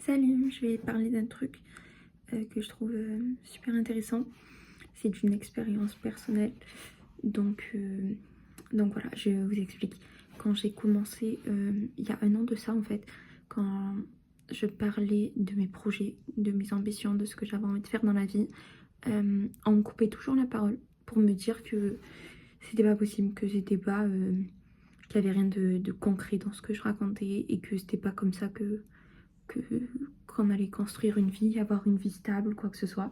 Salut, je vais parler d'un truc que je trouve super intéressant. C'est une expérience personnelle. Donc, euh, donc voilà, je vous explique. Quand j'ai commencé, il y a un an de ça en fait, quand je parlais de mes projets, de mes ambitions, de ce que j'avais envie de faire dans la vie, on me coupait toujours la parole pour me dire que c'était pas possible, que c'était pas, qu'il y avait rien de concret dans ce que je racontais et que c'était pas comme ça que qu'on allait construire une vie, avoir une vie stable, quoi que ce soit.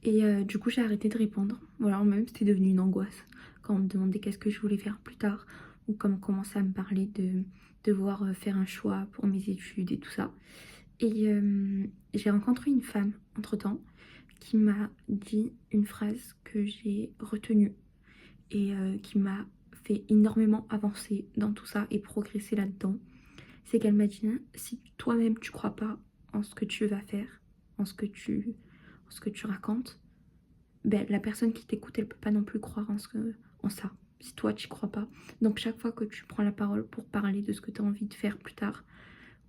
Et du coup, j'ai arrêté de répondre. Voilà, même c'était devenu une angoisse quand on me demandait qu'est-ce que je voulais faire plus tard ou quand on commençait à me parler de devoir faire un choix pour mes études et tout ça. Et j'ai rencontré une femme entre-temps qui m'a dit une phrase que j'ai retenue et qui m'a fait énormément avancer dans tout ça et progresser là-dedans. C'est qu'elle m'a dit, si toi-même tu crois pas en ce que tu vas faire, en ce que tu racontes, ben, la personne qui t'écoute, elle peut pas non plus croire en ça, si toi tu crois pas. Donc chaque fois que tu prends la parole pour parler de ce que tu as envie de faire plus tard,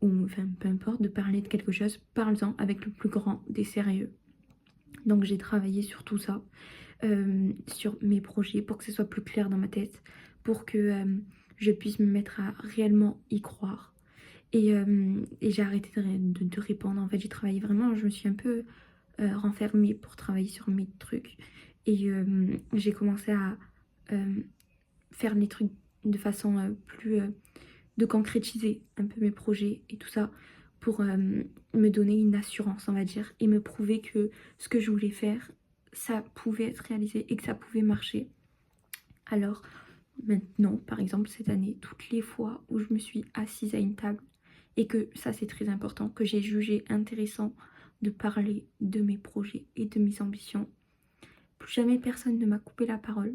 ou enfin peu importe, de parler de quelque chose, parle-en avec le plus grand des sérieux. Donc j'ai travaillé sur tout ça, sur mes projets, pour que ce soit plus clair dans ma tête, pour que je puisse me mettre à réellement y croire. Et j'ai arrêté de répondre. En fait, j'ai travaillé vraiment, je me suis un peu renfermée pour travailler sur mes trucs. Et j'ai commencé à euh, faire les trucs de façon plus... de concrétiser un peu mes projets et tout ça pour me donner une assurance, on va dire, et me prouver que ce que je voulais faire, ça pouvait être réalisé et que ça pouvait marcher. Alors maintenant, par exemple, cette année, toutes les fois où je me suis assise à une table et que ça c'est très important, que j'ai jugé intéressant de parler de mes projets et de mes ambitions, plus jamais personne ne m'a coupé la parole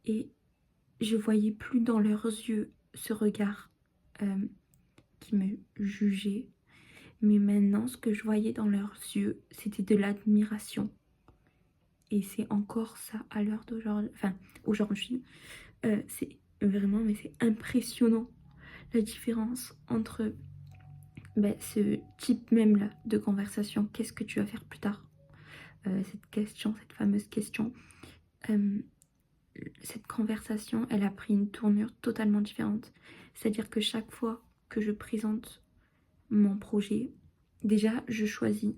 et je voyais plus dans leurs yeux ce regard euh, qui me jugeait, mais maintenant ce que je voyais dans leurs yeux c'était de l'admiration et c'est encore ça à l'heure d'aujourd'hui, enfin aujourd'hui, c'est vraiment, mais c'est impressionnant la différence entre ce type même là de conversation, qu'est-ce que tu vas faire plus tard, cette question, cette fameuse question, euh, cette conversation elle a pris une tournure totalement différente, c'est à dire que chaque fois que je présente mon projet, déjà je choisis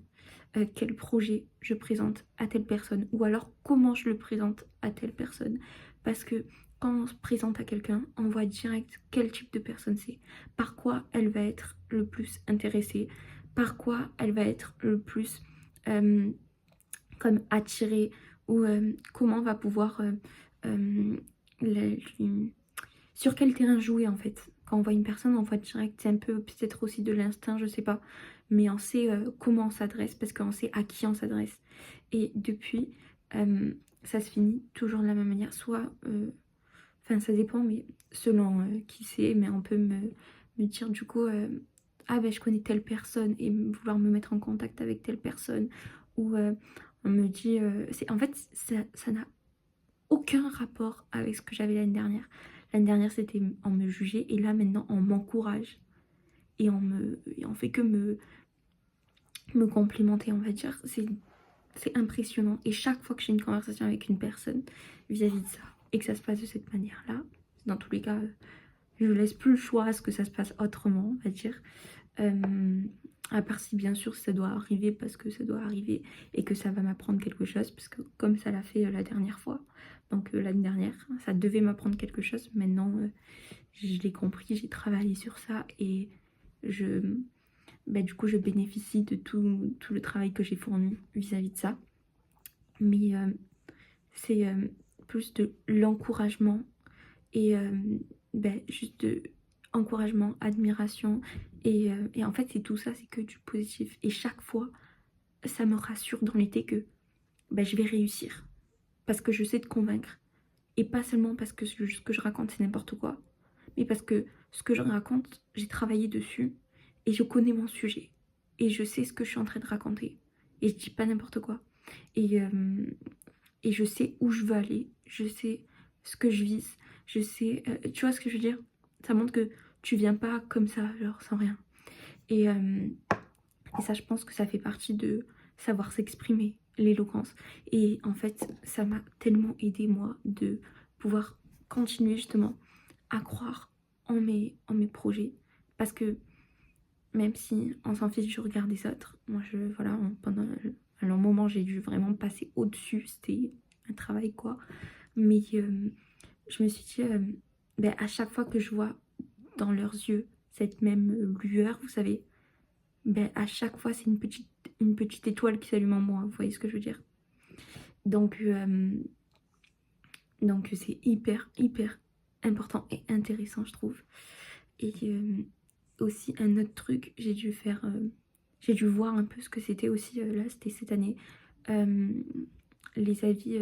quel projet je présente à telle personne ou alors comment je le présente à telle personne, parce que quand on se présente à quelqu'un, on voit direct quel type de personne c'est, par quoi elle va être le plus intéressée, par quoi elle va être le plus euh, comme attirée ou comment va pouvoir euh, la- sur quel terrain jouer en fait. Quand on voit une personne, on voit direct, c'est un peu peut-être aussi de l'instinct, je sais pas, mais on sait comment on s'adresse parce qu'on sait à qui on s'adresse. Et depuis, euh, ça se finit toujours de la même manière, soit, enfin ça dépend, mais selon qui c'est, mais on peut me dire du coup, ah ben je connais telle personne et vouloir me mettre en contact avec telle personne, ou on me dit, en fait ça n'a aucun rapport avec ce que j'avais l'année dernière. L'année dernière, c'était on me jugeait et là maintenant on m'encourage et on fait que me complimenter, on va dire. C'est impressionnant. Et chaque fois que j'ai une conversation avec une personne vis-à-vis de ça et que ça se passe de cette manière-là, dans tous les cas, je laisse plus le choix à ce que ça se passe autrement, on va dire. Euh, à part si bien sûr ça doit arriver parce que ça doit arriver et que ça va m'apprendre quelque chose, parce que comme ça l'a fait la dernière fois, donc l'année dernière, ça devait m'apprendre quelque chose. Maintenant, je l'ai compris, j'ai travaillé sur ça et je, du coup, je bénéficie de tout le travail que j'ai fourni vis-à-vis de ça. Mais c'est plus de l'encouragement et juste de encouragement, admiration et en fait c'est tout ça, c'est que du positif et chaque fois ça me rassure dans l'idée que je vais réussir parce que je sais te convaincre et pas seulement parce que ce que je raconte c'est n'importe quoi, mais parce que ce que je raconte j'ai travaillé dessus et je connais mon sujet et je sais ce que je suis en train de raconter et je dis pas n'importe quoi et, euh, et je sais où je veux aller, je sais ce que je vise, je sais, tu vois ce que je veux dire? Ça montre que tu viens pas comme ça, genre sans rien. Et Et ça, je pense que ça fait partie de savoir s'exprimer, l'éloquence. Et en fait, ça m'a tellement aidé moi de pouvoir continuer justement à croire en mes projets. Parce que même si on s'en fiche du regard des autres, moi voilà, pendant un long moment j'ai dû vraiment passer au-dessus, c'était un travail quoi. Mais je me suis dit, ben, à chaque fois que je vois dans leurs yeux cette même lueur, vous savez, ben, à chaque fois c'est une petite étoile qui s'allume en moi, vous voyez ce que je veux dire. Donc c'est hyper important et intéressant je trouve. Et aussi un autre truc, j'ai dû voir un peu ce que c'était aussi, là c'était cette année, les avis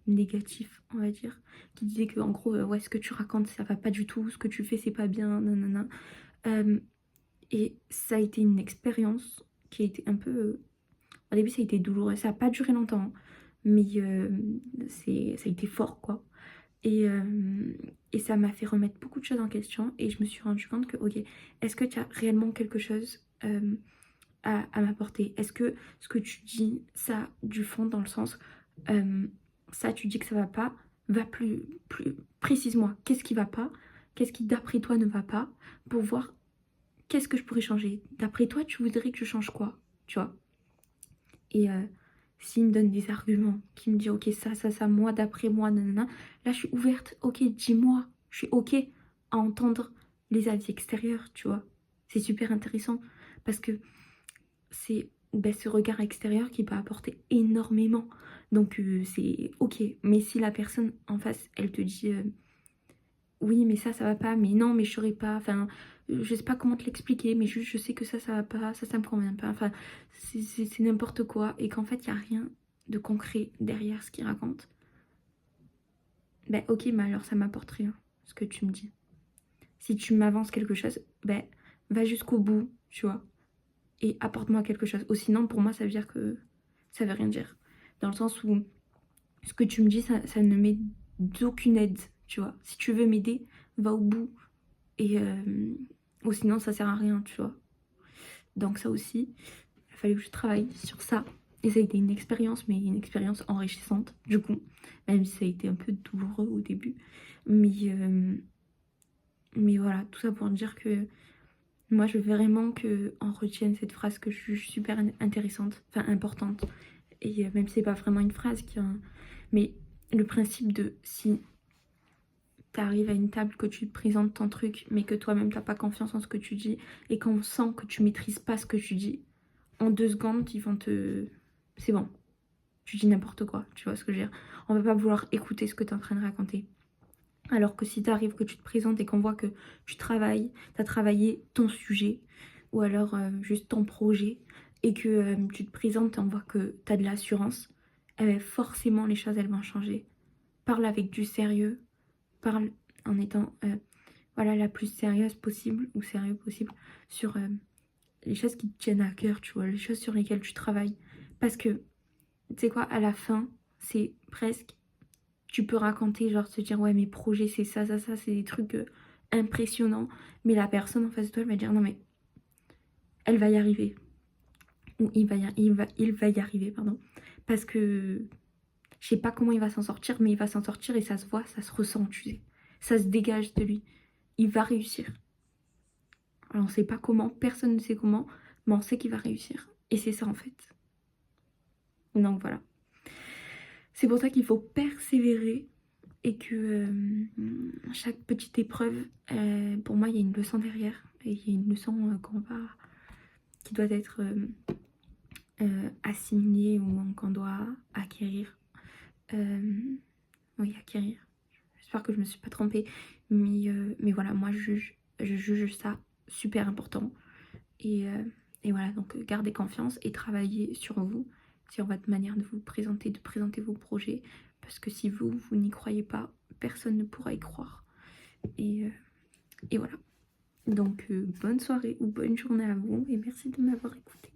négatifs on va dire, qui disaient que en gros ouais ce que tu racontes ça va pas du tout, ce que tu fais c'est pas bien, nanana. Et ça a été une expérience qui a été un peu, au début ça a été douloureux, ça a pas duré longtemps, hein, mais ça a été fort quoi. Et ça m'a fait remettre beaucoup de choses en question et je me suis rendu compte que, ok, est-ce que tu as réellement quelque chose à m'apporter? Est-ce que ce que tu dis, ça a du fond dans le sens, ça tu dis que ça va pas, va plus précise-moi, qu'est-ce qui va pas? Qu'est-ce qui d'après toi ne va pas? Pour voir qu'est-ce que je pourrais changer. D'après toi, tu voudrais que je change quoi? Tu vois? Et s'il me donne des arguments, qui me dit ok ça, moi d'après moi, nanana, là je suis ouverte, ok dis-moi, je suis ok à entendre les avis extérieurs, tu vois. C'est super intéressant parce que c'est ben, ce regard extérieur qui peut apporter énormément. Donc c'est ok, mais si la personne en face, elle te dit oui mais ça va pas, mais non mais je saurais pas, enfin je sais pas comment te l'expliquer, mais juste je sais que ça va pas, ça me convient pas, enfin c'est n'importe quoi, et qu'en fait il n'y a rien de concret derrière ce qu'il raconte, ben ok mais alors ça m'apporte rien ce que tu me dis. Si tu m'avances quelque chose, ben va jusqu'au bout, tu vois, et apporte-moi quelque chose, ou sinon pour moi ça veut dire que ça veut rien dire, dans le sens où ce que tu me dis ça ne m'est d'aucune aide, tu vois. Si tu veux m'aider, va au bout. Et ou sinon ça sert à rien, tu vois. Donc ça aussi, il a fallu que je travaille sur ça. Et ça a été une expérience, mais une expérience enrichissante du coup. Même si ça a été un peu douloureux au début. Mais voilà, tout ça pour dire que moi je veux vraiment qu'on retienne cette phrase que je juge super intéressante, enfin importante. Et même si c'est pas vraiment une phrase qui a... Mais le principe de si t'arrives à une table, que tu te présentes ton truc, mais que toi-même t'as pas confiance en ce que tu dis, et qu'on sent que tu maîtrises pas ce que tu dis, en 2 secondes, ils vont te... C'est bon, tu dis n'importe quoi, tu vois ce que je veux dire. On va pas vouloir écouter ce que tu es en train de raconter. Alors que si t'arrives, que tu te présentes et qu'on voit que tu travailles, t'as travaillé ton sujet, ou alors juste ton projet, et que tu te présentes et on voit que t'as de l'assurance, eh ben, forcément les choses elles vont changer. Parle avec du sérieux, parle en étant voilà, la plus sérieuse possible ou sérieux possible sur les choses qui te tiennent à cœur, tu vois, les choses sur lesquelles tu travailles. Parce que, tu sais quoi, à la fin, c'est presque, tu peux raconter, genre te dire, ouais, mes projets, c'est ça, c'est des trucs impressionnants. Mais la personne en face de toi, elle va dire, non, mais elle va y arriver. Ou il va y arriver, pardon. Parce que je sais pas comment il va s'en sortir, mais il va s'en sortir et ça se voit, ça se ressent, tu sais. Ça se dégage de lui. Il va réussir. Alors on sait pas comment, personne ne sait comment, mais on sait qu'il va réussir. Et c'est ça en fait. Donc voilà. C'est pour ça qu'il faut persévérer et que chaque petite épreuve, pour moi, il y a une leçon derrière. Et il y a une leçon qui doit être assimilée ou qu'on doit acquérir. Oui, acquérir. J'espère que je me suis pas trompée. Mais voilà, moi je juge ça super important. Et voilà, donc gardez confiance et travaillez sur vous, sur votre manière de vous présenter, de présenter vos projets. Parce que si vous n'y croyez pas, personne ne pourra y croire. Et voilà. Donc bonne soirée ou bonne journée à vous et merci de m'avoir écouté.